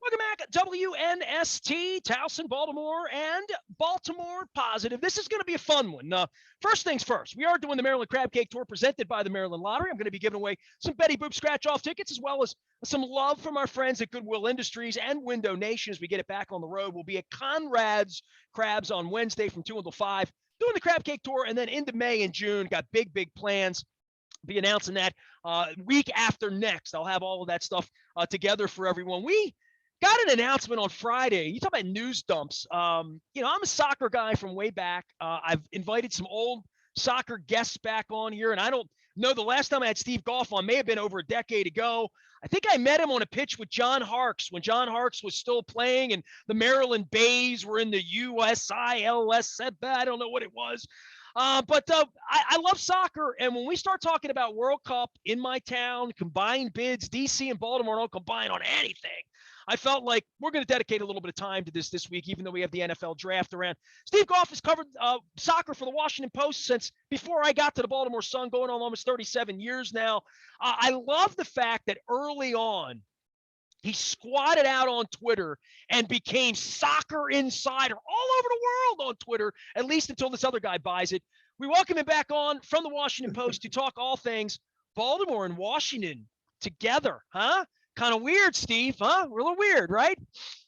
Welcome back, WNST, Towson, Baltimore, and Baltimore Positive. This is going to be a fun one. First things first, we are doing the Maryland Crab Cake Tour presented by the Maryland Lottery. I'm going to be giving away some Betty Boop scratch-off tickets as well as some love from our friends at Goodwill Industries and Window Nation as we get it back on the road. We'll be at Conrad's Crabs on Wednesday from 2 until 5, doing the Crab Cake Tour, and then into May and June, got big plans. Be announcing that week after next. I'll have all of that stuff together for everyone. We got an announcement on Friday. You talk about news dumps. I'm a soccer guy from way back. I've invited some old soccer guests back on here, and I don't know the last time I had Steve Goff on may have been over a decade ago. I think I met him on a pitch with John Harkes when John Harkes was still playing and the Maryland Bays were in the USILS. I don't know what it was. But I love soccer, and when we start talking about World Cup in my town, combined bids, DC and Baltimore don't combine on anything. I felt like we're going to dedicate a little bit of time to this week, even though we have the NFL draft around. Steve Goff has covered soccer for the Washington Post since before I got to the Baltimore Sun, going on almost 37 years now. I love the fact that early on, he squatted out on Twitter and became soccer insider all over the world on Twitter, at least until this other guy buys it. We welcome him back on from the Washington Post to talk all things Baltimore and Washington together, huh? Kind of weird, Steve, huh? We're a little weird, right?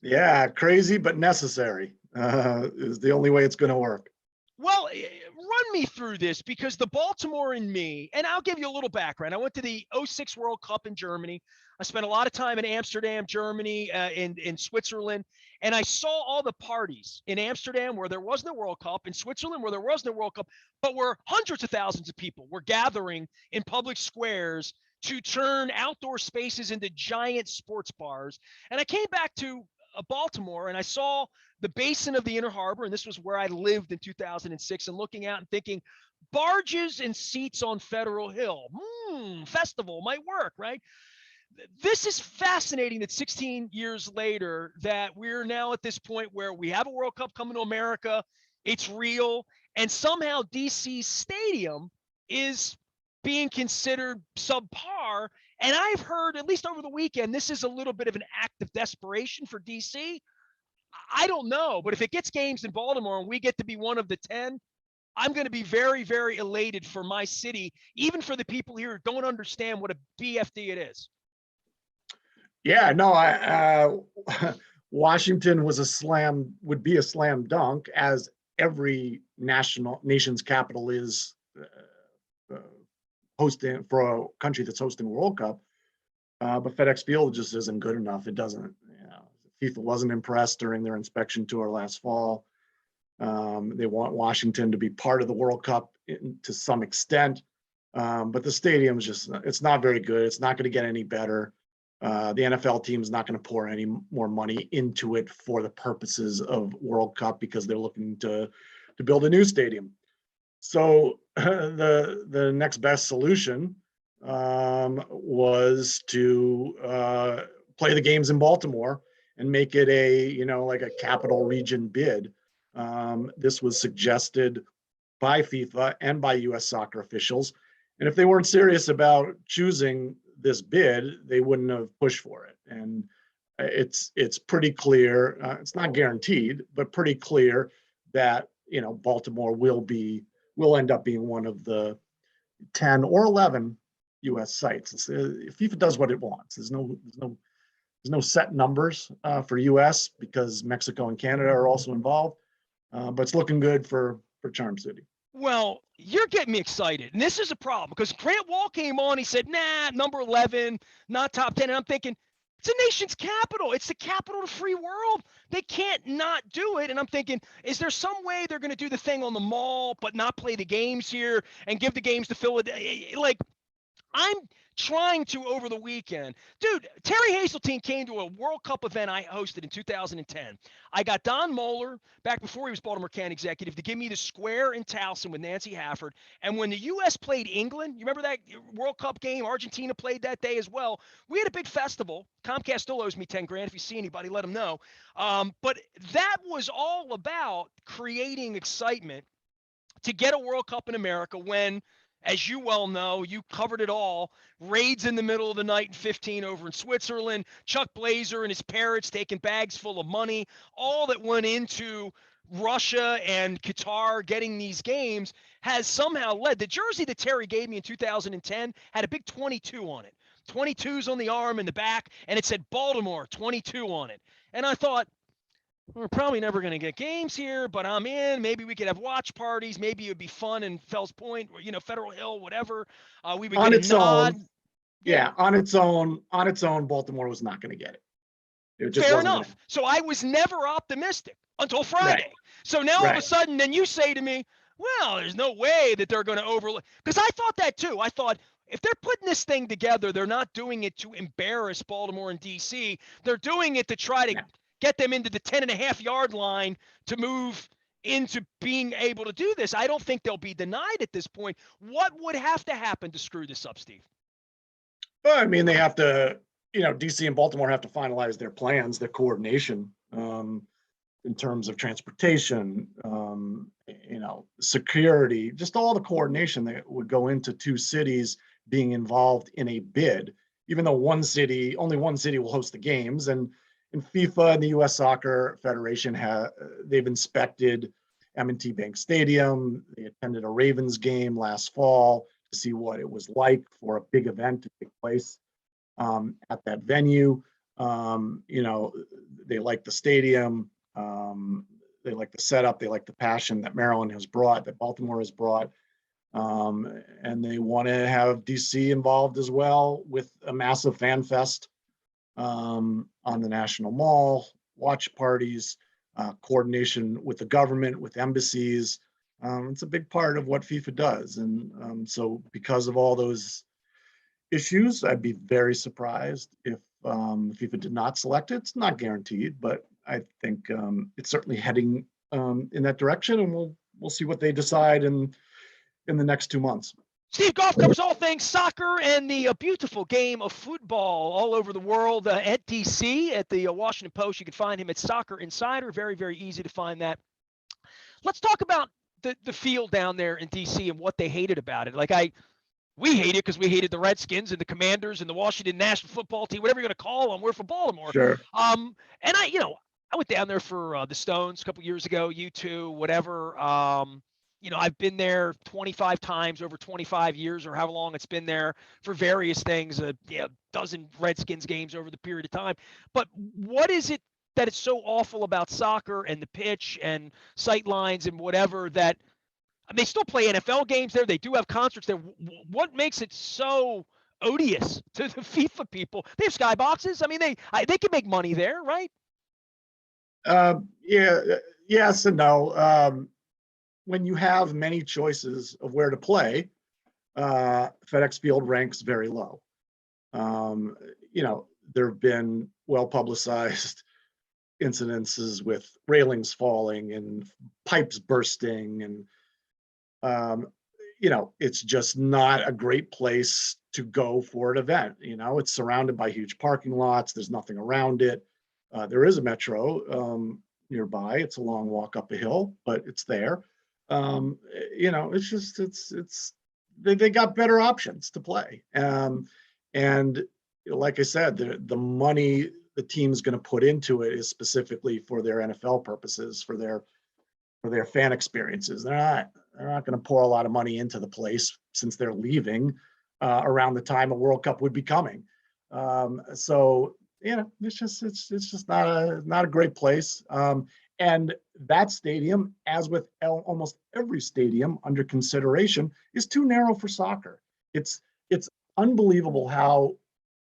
Yeah, crazy but necessary is the only way it's going to work. Well, run me through this, because the Baltimore in me, and I'll give you a little background. I went to the '06 World Cup in Germany. I spent a lot of time in Amsterdam, Germany, in Switzerland, and I saw all the parties in Amsterdam where there was no World Cup, in Switzerland where there was no World Cup, but where hundreds of thousands of people were gathering in public squares to turn outdoor spaces into giant sports bars. And I came back to Baltimore, and I saw the basin of the Inner Harbor, and this was where I lived in 2006, and looking out and thinking, barges and seats on Federal Hill. Festival might work, right? This is fascinating that 16 years later that we're now at this point where we have a World Cup coming to America. It's real. And somehow DC's stadium is being considered subpar. And I've heard, at least over the weekend, this is a little bit of an act of desperation for DC. I don't know, but if it gets games in Baltimore and we get to be one of the 10, I'm going to be very, very elated for my city, even for the people here who don't understand what a BFD it is. Yeah, no, Washington would be a slam dunk, as every nation's capital is hosting for a country that's hosting a World Cup. But FedEx Field just isn't good enough. It doesn't, FIFA wasn't impressed during their inspection tour last fall. They want Washington to be part of the World Cup to some extent. But the stadium's it's not very good. It's not going to get any better. The NFL team is not going to pour any more money into it for the purposes of World Cup, because they're looking to build a new stadium. So the next best solution was to play the games in Baltimore and make it like a capital region bid. This was suggested by FIFA and by U.S. soccer officials. And if they weren't serious about choosing this bid, they wouldn't have pushed for it. And it's pretty clear, it's not guaranteed, but pretty clear that, Baltimore will end up being one of the 10 or 11 U.S. sites. FIFA does what it wants. There's no set numbers for U.S. because Mexico and Canada are also involved, but it's looking good for Charm City. Well, you're getting me excited, and this is a problem because Grant Wall came on. He said, "Nah, number 11, not top 10." And I'm thinking, it's a nation's capital. It's the capital of the free world. They can't not do it. And I'm thinking, is there some way they're going to do the thing on the mall, but not play the games here and give the games to Philadelphia? Like, I'm trying to over the weekend. Dude, Terry Hazeltine came to a World Cup event I hosted in 2010. I got Don Moeller, back before he was Baltimore County executive, to give me the square in Towson with Nancy Hafford. And when the U.S. played England, you remember that World Cup game? Argentina played that day as well. We had a big festival. Comcast still owes me 10 grand. If you see anybody, let them know. But that was all about creating excitement to get a World Cup in America when, as you well know, you covered it all. Raids in the middle of the night in 15 over in Switzerland, Chuck Blazer and his parrots taking bags full of money, all that went into Russia and Qatar getting these games has somehow led. The jersey that Terry gave me in 2010 had a big 22 on it. 22s on the arm and the back, and it said Baltimore 22 on it. And I thought, we're probably never going to get games here, but I'm in. Maybe we could have watch parties. Maybe it would be fun in Fells Point or, Federal Hill, whatever. We would On get a its nod. own, Yeah, yeah, on its own, Baltimore was not going to get it. It just fair wasn't going enough. So I was never optimistic until to. Right, Friday. So now all of a right. sudden, then you say to me, well, there's no way that they're going to overlook. Because I thought that too. I thought, if they're putting this thing together, they're not doing it to embarrass Baltimore and DC. They're doing it to try to Yeah. get them into the 10.5-yard line to move into being able to do this. I don't think they'll be denied at this point. What would have to happen to screw this up, Steve? Well, I mean, they have to, DC and Baltimore have to finalize their plans, their coordination, in terms of transportation, security, just all the coordination that would go into two cities being involved in a bid, even though only one city will host the games. And FIFA and the U.S. Soccer Federation they've inspected M&T Bank Stadium. They attended a Ravens game last fall to see what it was like for a big event to take place at that venue. They like the stadium. They like the setup. They like the passion that Maryland has brought, that Baltimore has brought. And they want to have DC involved as well with a massive fan fest on the National Mall, watch parties, coordination with the government, with embassies. It's a big part of what FIFA does. And so because of all those issues, I'd be very surprised if FIFA did not select it. It's not guaranteed, but I think it's certainly heading in that direction, and we'll see what they decide in the next 2 months. Steve Goff covers all things soccer and the beautiful game of football all over the world at DC, at the Washington Post. You can find him at Soccer Insider. Very, very easy to find that. Let's talk about the field down there in DC and what they hated about it. We hate it because we hated the Redskins and the Commanders and the Washington National Football Team, whatever you're going to call them. We're from Baltimore. Sure. And I went down there for the Stones a couple years ago, U2, whatever. I've been there 25 times over 25 years or however long it's been there for various things, a dozen Redskins games over the period of time. But what is it that it's so awful about soccer and the pitch and sight lines and whatever that they still play NFL games there? They do have concerts there. What makes it so odious to the FIFA people? They have skyboxes. I mean, they can make money there, right? Yes and no. When you have many choices of where to play, FedEx Field ranks very low. There have been well-publicized incidences with railings falling and pipes bursting, and it's just not a great place to go for an event. It's surrounded by huge parking lots. There's nothing around it. There is a metro nearby. It's a long walk up a hill, but it's there. They got better options to play. And like I said, the money the team's going to put into it is specifically for their NFL purposes, for their fan experiences. They're not going to pour a lot of money into the place since they're leaving around the time a World Cup would be coming. It's just not a great place. And that stadium, as with almost every stadium under consideration, is too narrow for soccer. It's unbelievable how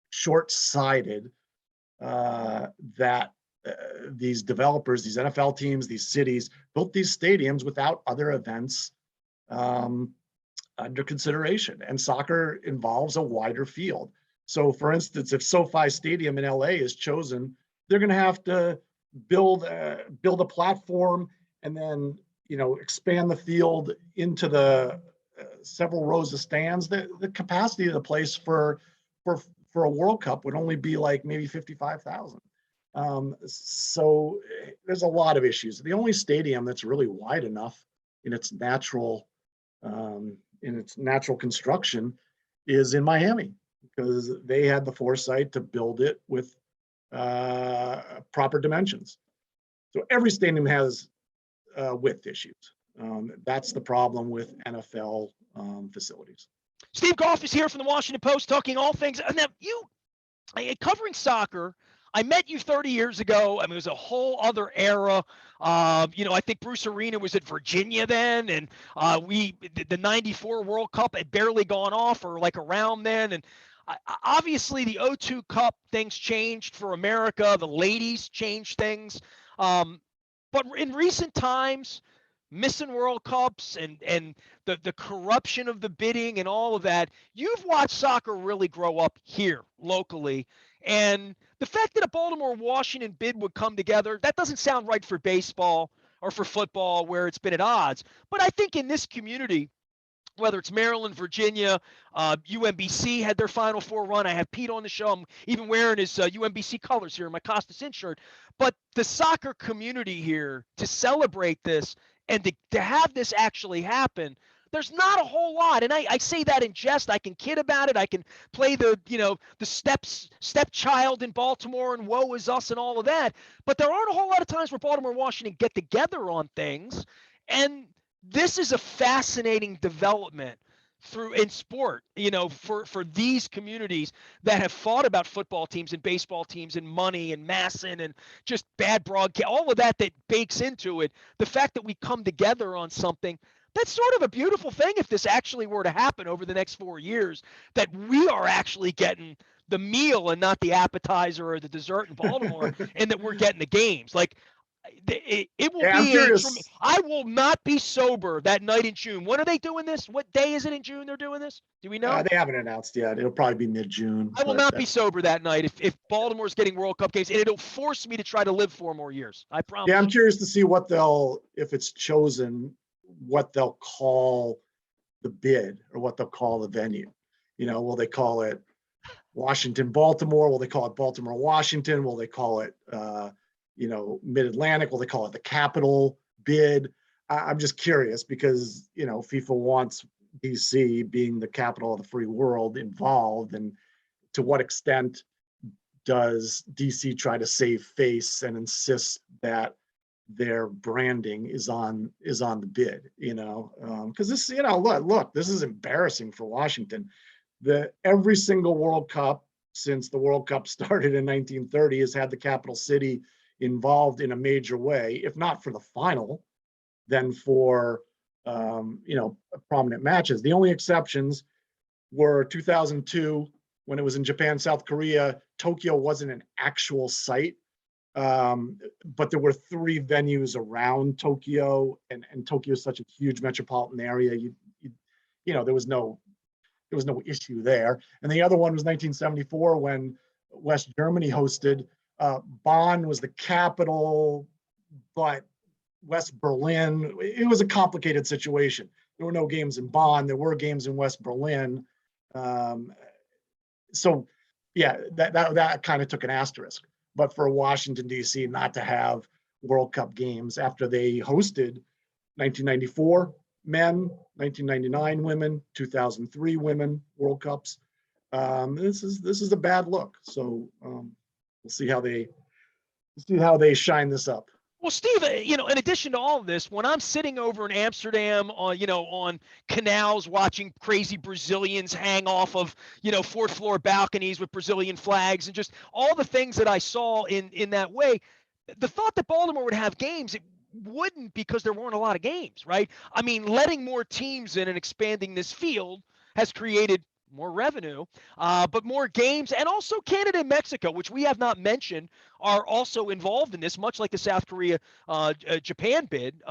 short-sighted that these developers, these NFL teams, these cities built these stadiums without other events under consideration. And soccer involves a wider field. So, for instance, if SoFi Stadium in LA is chosen, they're going to have to build a platform and then expand the field into the several rows of stands. The capacity of the place for a World Cup would only be like maybe 55,000. So there's a lot of issues. The only stadium that's really wide enough in its natural in its natural construction is in Miami, because they had the foresight to build it with proper dimensions. So every stadium has width issues. That's the problem with NFL facilities. Steve Goff is here from the Washington Post talking all things. Now, covering soccer, I met you 30 years ago. I mean, it was a whole other era. I think Bruce Arena was at Virginia then, and the 94 World Cup had barely gone off or like around then. And obviously the '02 Cup, things changed for America. The ladies changed things. But in recent times, missing World Cups and the corruption of the bidding and all of that, you've watched soccer really grow up here locally. And the fact that a Baltimore-Washington bid would come together, that doesn't sound right for baseball or for football where it's been at odds. But I think in this community, whether it's Maryland, Virginia, UMBC had their Final Four run. I have Pete on the show. I'm even wearing his UMBC colors here in my Costas In shirt. But the soccer community here, to celebrate this and to have this actually happen, there's not a whole lot. And I say that in jest. I can kid about it. I can play the stepchild in Baltimore and woe is us and all of that. But there aren't a whole lot of times where Baltimore and Washington get together on things. And this is a fascinating development in sport, for these communities that have fought about football teams and baseball teams and money and massing and just bad broadcast, all of that bakes into it. The fact that we come together on something, that's sort of a beautiful thing if this actually were to happen over the next 4 years, that we are actually getting the meal and not the appetizer or the dessert in Baltimore, and that we're getting the games. Like, it will I'm be curious. I will not be sober that night in June. When are they doing this? What day is it in June they're doing this? Do we know? They haven't announced yet. It'll probably be mid-June. I will not be sober that night if Baltimore's getting World Cup games, and it'll force me to try to live 4 more years. I promise. Yeah, I'm curious to see if it's chosen, what they'll call the bid or what they'll call the venue. Will they call it Washington, Baltimore? Will they call it Baltimore, Washington? Will they call it Mid-Atlantic? Will they call it the capital bid? I'm just curious because, FIFA wants DC, being the capital of the free world, involved. And to what extent does DC try to save face and insist that their branding is on the bid, because this, look, this is embarrassing for Washington. Every single World Cup since the World Cup started in 1930 has had the capital city involved in a major way, if not for the final, then for prominent matches. The only exceptions were 2002 when it was in Japan, South Korea. Tokyo wasn't an actual site, but there were 3 venues around Tokyo, and Tokyo is such a huge metropolitan area. There was no issue there. And the other one was 1974 when West Germany hosted. Bonn was the capital, but West Berlin, it was a complicated situation. There were no games in Bonn. There were games in West Berlin. So yeah, that kind of took an asterisk. But for Washington, D.C. not to have World Cup games after they hosted 1994 men, 1999 women, 2003 women World Cups, this is a bad look. So we'll see how they shine this up. Well, Steve, in addition to all of this, when I'm sitting over in Amsterdam on canals watching crazy Brazilians hang off of, 4th floor balconies with Brazilian flags and just all the things that I saw in that way, the thought that Baltimore would have games, it wouldn't, because there weren't a lot of games, right? I mean, letting more teams in and expanding this field has created more revenue, but more games, and also Canada and Mexico, which we have not mentioned, are also involved in this, much like the South Korea Japan bid.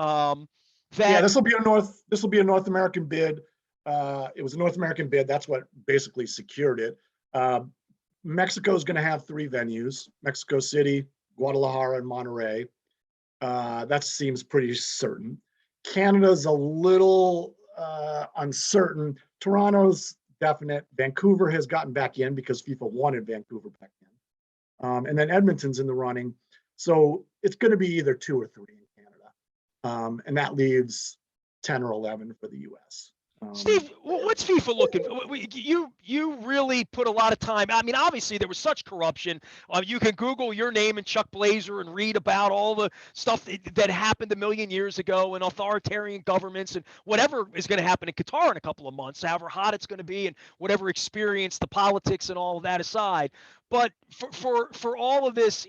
This will be a North American bid. It was a North American bid. That's what basically secured it. Mexico is going to have 3 venues: Mexico City, Guadalajara, and Monterrey. That seems pretty certain. Canada's a little uncertain. Toronto's definite. Vancouver has gotten back in because FIFA wanted Vancouver back in. And then Edmonton's in the running. So it's going to be either 2 or 3 in Canada. And that leaves 10 or 11 for the US. Steve, what's FIFA looking for? You really put a lot of time. I mean, obviously there was such corruption. You can Google your name and Chuck Blazer and read about all the stuff that happened a million years ago and authoritarian governments and whatever is going to happen in Qatar in a couple of months, however hot it's going to be and whatever experience, the politics and all of that aside. But for all of this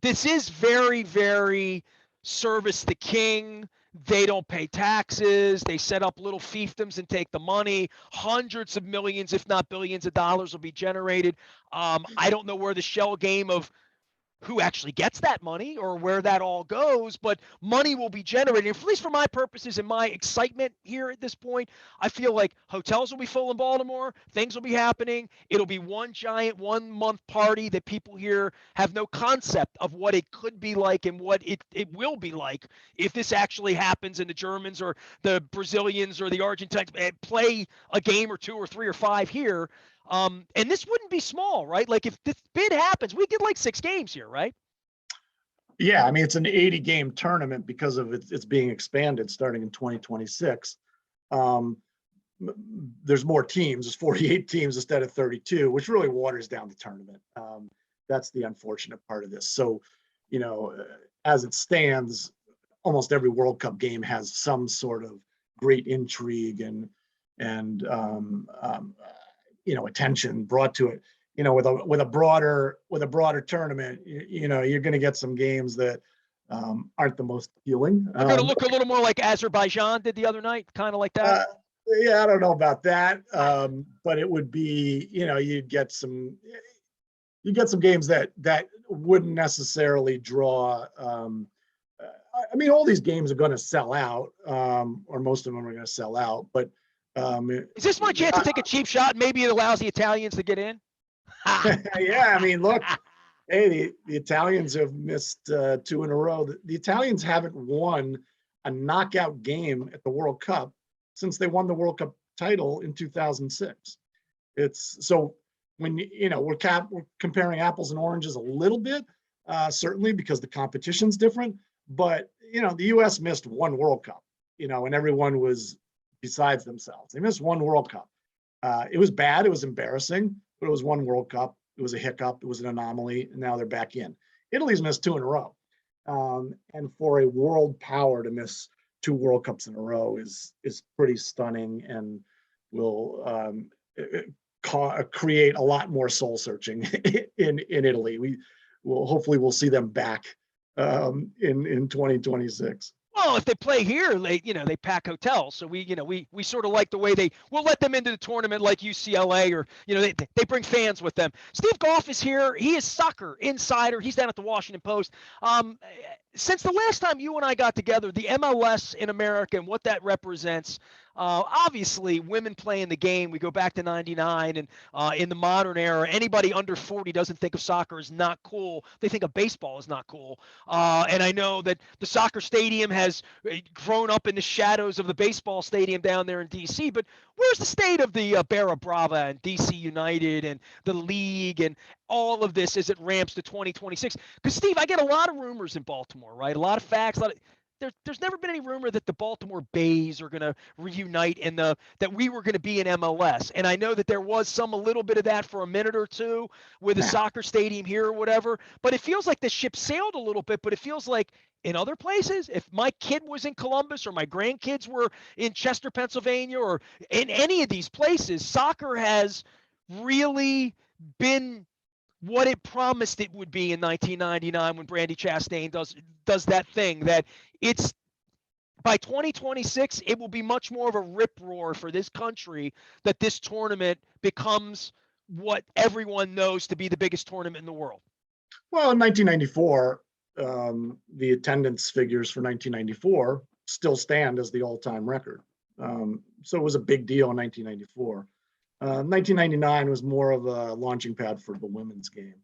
this is very, very service the king. They don't pay taxes. They set up little fiefdoms and take the money. Hundreds of millions, if not billions of dollars will be generated. I don't know where the shell game of who actually gets that money or where that all goes, but money will be generated. At least for my purposes and my excitement here at this point, I feel like hotels will be full in Baltimore, things will be happening. It'll be one giant 1 month party that people here have no concept of what it could be like and what it will be like if this actually happens and the Germans or the Brazilians or the Argentines play a game or two or three or five here. And this wouldn't be small, right? Like if this bid happens, we get like 6 games here, right? Yeah, I mean, it's an 80 game tournament because of it's being expanded starting in 2026. There's more teams, there's 48 teams instead of 32, which really waters down the tournament. That's the unfortunate part of this. So, as it stands, almost every World Cup game has some sort of great intrigue and attention brought to it. With a broader tournament, you're going to get some games that aren't the most appealing. They're going to look a little more like Azerbaijan did the other night, kind of like that. Yeah, I don't know about that, but it would be, you'd get some games that wouldn't necessarily draw. I mean, all these games are going to sell out, or most of them are going to sell out, but. Is this my chance to take a cheap shot? Maybe it allows the Italians to get in. Yeah, I mean, look, hey, the Italians have missed 2 in a row. The Italians haven't won a knockout game at the World Cup since they won the World Cup title in 2006. It's so when we're comparing apples and oranges a little bit, certainly because the competition's different. But the U.S. missed 1 World Cup, and everyone was besides themselves. They missed 1 World Cup. It was bad. It was embarrassing, but it was 1 World Cup. It was a hiccup. It was an anomaly. And now they're back in. Italy's missed 2 in a row. And for a world power to miss 2 World Cups in a row is pretty stunning and will create a lot more soul searching in Italy. Hopefully we'll see them back in 2026. Well, if they play here, they pack hotels. So we sort of like the way we'll let them into the tournament like UCLA or, they bring fans with them. Steve Goff is here. He is soccer insider. He's down at the Washington Post. Since the last time you and I got together, the MLS in America and what that represents, obviously women playing the game, we go back to 99 and in the modern era, anybody under 40 doesn't think of soccer as not cool. They think of baseball as not cool. And I know that the soccer stadium has grown up in the shadows of the baseball stadium down there in D.C., but where's the state of the Barra Brava and D.C. United and the league and all of this as it ramps to 2026? Because, Steve, I get a lot of rumors in Baltimore, right? A lot of facts, there's never been any rumor that the Baltimore Bays are going to reunite and that we were going to be in MLS. And I know that there was a little bit of that for a minute or two with a soccer stadium here or whatever, but it feels like the ship sailed a little bit, but it feels like in other places, if my kid was in Columbus or my grandkids were in Chester, Pennsylvania, or in any of these places, soccer has really been what it promised it would be in 1999 when Brandi Chastain does that thing that it's by 2026 it will be much more of a rip roar for this country that this tournament becomes what everyone knows to be the biggest tournament in the world. Well, in 1994, the attendance figures for 1994 still stand as the all-time record. So it was a big deal in 1994. 1999 was more of a launching pad for the women's game.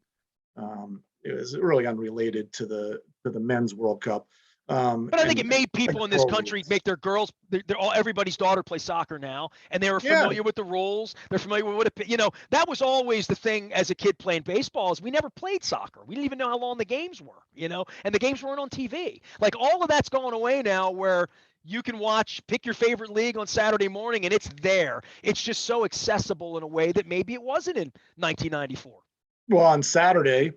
It was really unrelated to the men's World Cup. But I think it made people in this country make their girls, everybody's daughter play soccer now, and they were familiar with the rules. They're familiar with what it, that was always the thing as a kid playing baseball is we never played soccer. We didn't even know how long the games were, and the games weren't on TV. Like all of that's going away now where you can pick your favorite league on Saturday morning, and it's there. It's just so accessible in a way that maybe it wasn't in 1994. Well, on Saturday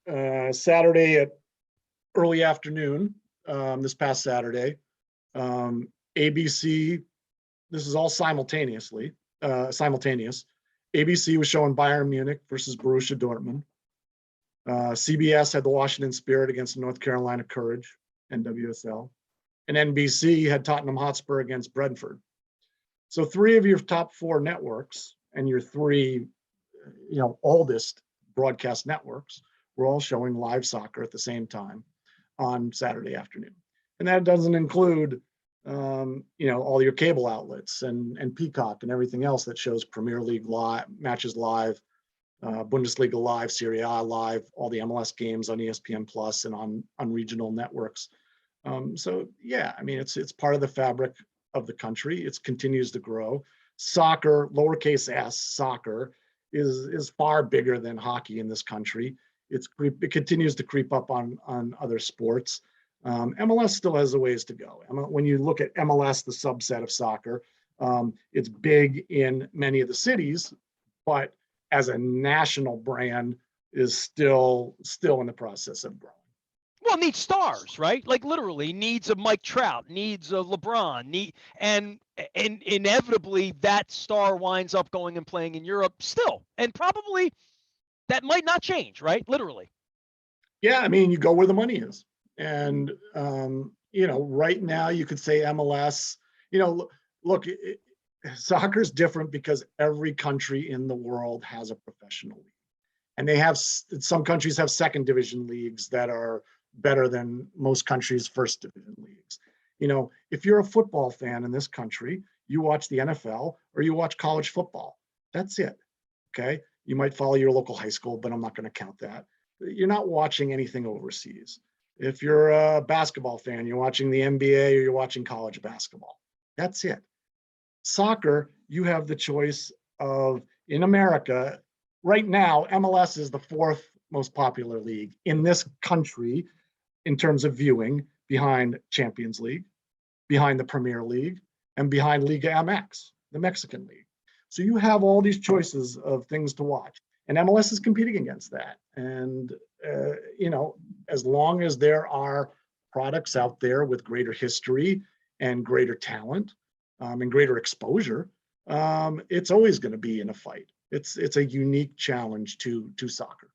at early afternoon, this past Saturday, ABC, this is all simultaneous. ABC was showing Bayern Munich versus Borussia Dortmund. CBS had the Washington Spirit against North Carolina Courage, NWSL. And NBC had Tottenham Hotspur against Brentford. So 3 of your top 4 networks and your 3, oldest broadcast networks were all showing live soccer at the same time on Saturday afternoon. And that doesn't include, all your cable outlets and Peacock and everything else that shows Premier League live matches live, Bundesliga live, Serie A live, all the MLS games on ESPN Plus and on regional networks. So yeah, I mean, it's part of the fabric of the country. It continues to grow. Soccer, lowercase s, soccer is far bigger than hockey in this country. It continues to creep up on other sports. MLS still has a ways to go. When you look at MLS, the subset of soccer, it's big in many of the cities, but as a national brand is still in the process of growing. Well, needs stars, right? Like literally needs a Mike Trout, needs a LeBron, and inevitably that star winds up going and playing in Europe still. And probably that might not change, right? Literally. Yeah, I mean, you go where the money is. And, right now you could say MLS, look, soccer's different because every country in the world has a professional league. And some countries have second division leagues that are better than most countries' first division leagues. If you're a football fan in this country, you watch the NFL or you watch college football. That's it. Okay. You might follow your local high school, but I'm not going to count that. You're not watching anything overseas. If you're a basketball fan, you're watching the NBA or you're watching college basketball. That's it. Soccer, you have the choice of, in America, right now, MLS is the 4th most popular league in this country in terms of viewing, behind Champions League, behind the Premier League, and behind Liga MX, the Mexican league. So you have all these choices of things to watch. And MLS is competing against that. And, as long as there are products out there with greater history and greater talent and greater exposure, it's always going to be in a fight. It's a unique challenge to soccer.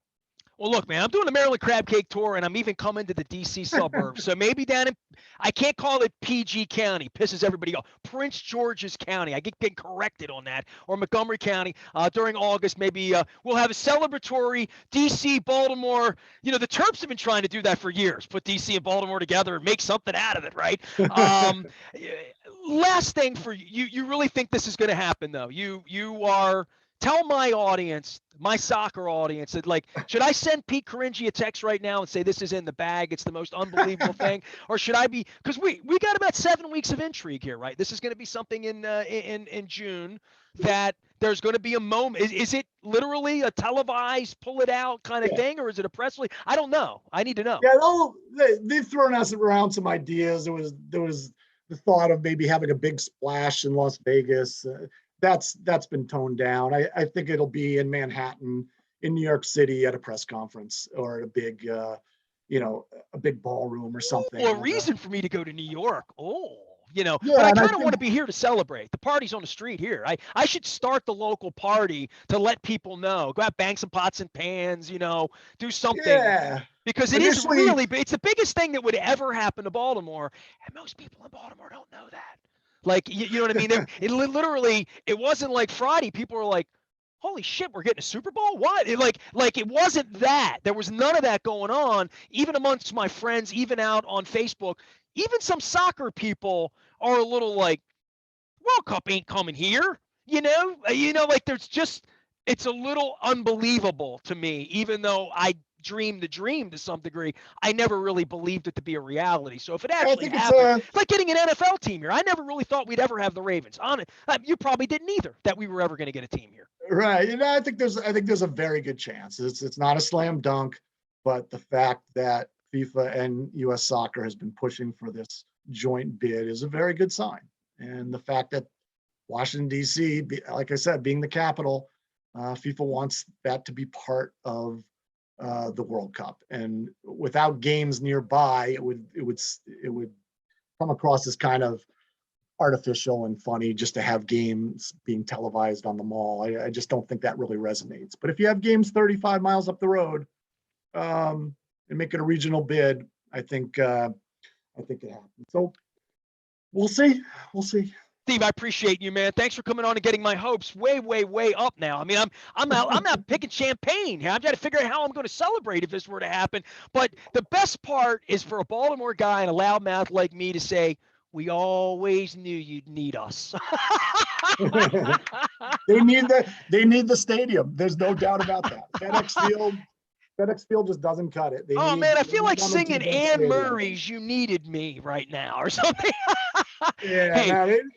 Well, look, man, I'm doing the Maryland Crab Cake Tour, and I'm even coming to the D.C. suburbs. So maybe down in, I can't call it PG County, pisses everybody off. Prince George's County, I get corrected on that, or Montgomery County during August. Maybe we'll have a celebratory D.C. Baltimore. The Terps have been trying to do that for years, put D.C. and Baltimore together and make something out of it, right? Last thing for you, you really think this is going to happen, though? You are. Tell my audience, my soccer audience, that should I send Pete Caringi a text right now and say this is in the bag? It's the most unbelievable thing, or should I be? Because we got about 7 weeks of intrigue here, right? This is going to be something in June that there's going to be a moment. Is it literally a televised, pull it out kind of thing, or is it a press release? I don't know. I need to know. Yeah, they've thrown us around some ideas. There was the thought of maybe having a big splash in Las Vegas. That's been toned down. I think it'll be in Manhattan, in New York City at a press conference or at a big, a big ballroom or something. Well, a reason for me to go to New York. Yeah, but I kind of want to be here to celebrate. The party's on the street here. I should start the local party to let people know. Go out, bang some pots and pans, do something. Yeah. Because it's the biggest thing that would ever happen to Baltimore. And most people in Baltimore don't know that. You know what I mean? It wasn't like Friday. People were like, holy shit, we're getting a Super Bowl? What? It wasn't that. There was none of that going on, even amongst my friends, even out on Facebook. Even some soccer people are a little like, World Cup ain't coming here. There's just, it's a little unbelievable to me, even though I dreamed the dream to some degree. I never really believed it to be a reality. So if it actually happened, like getting an NFL team here, I never really thought we'd ever have the Ravens. You probably didn't either, that we were ever going to get a team here. Right. I think there's a very good chance. It's not a slam dunk, but the fact that FIFA and U.S. Soccer has been pushing for this joint bid is a very good sign. And the fact that Washington, D.C., like I said, being the capital, FIFA wants that to be part of the World Cup. And without games nearby, it would come across as kind of artificial and funny just to have games being televised on the mall. I just don't think that really resonates. But if you have games 35 miles up the road and make it a regional bid, I think it happens. So we'll see. We'll see. Steve, I appreciate you, man. Thanks for coming on and getting my hopes way, way, way up now. I mean, I'm out picking champagne here. I've got to figure out how I'm going to celebrate if this were to happen. But the best part is for a Baltimore guy and a loudmouth like me to say, we always knew you'd need us. They need the stadium. There's no doubt about that. FedEx Field just doesn't cut it. Man, I feel like singing Anne Murray's "You Needed Me" right now or something. Yeah, hey. Man,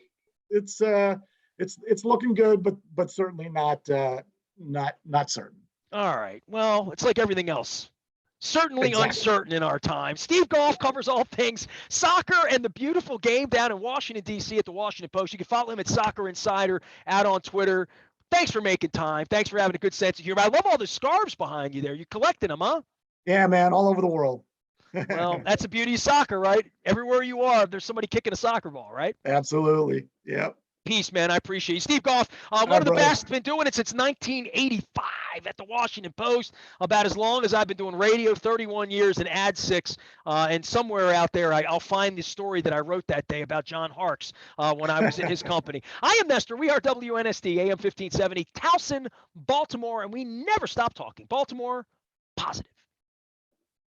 it's looking good, but certainly not certain. All right. Well, it's like everything else. Certainly exactly. Uncertain in our time. Steve Goff covers all things soccer and the beautiful game down in Washington, D.C. at the Washington Post. You can follow him at Soccer Insider out on Twitter. Thanks for making time. Thanks for having a good sense of humor. I love all the scarves behind you there. You collecting them, huh? Yeah, man, all over the world. Well, that's the beauty of soccer, right? Everywhere you are, there's somebody kicking a soccer ball, right? Absolutely. Yep. Peace, man. I appreciate you. Steve Goff, one of the best, been doing it since 1985 at the Washington Post, about as long as I've been doing radio, 31 years, and Ad 6. And somewhere out there, I'll find the story that I wrote that day about John Harkes when I was in his company. I am Nestor. We are WNST, AM 1570, Towson, Baltimore, and we never stop talking. Baltimore, positive.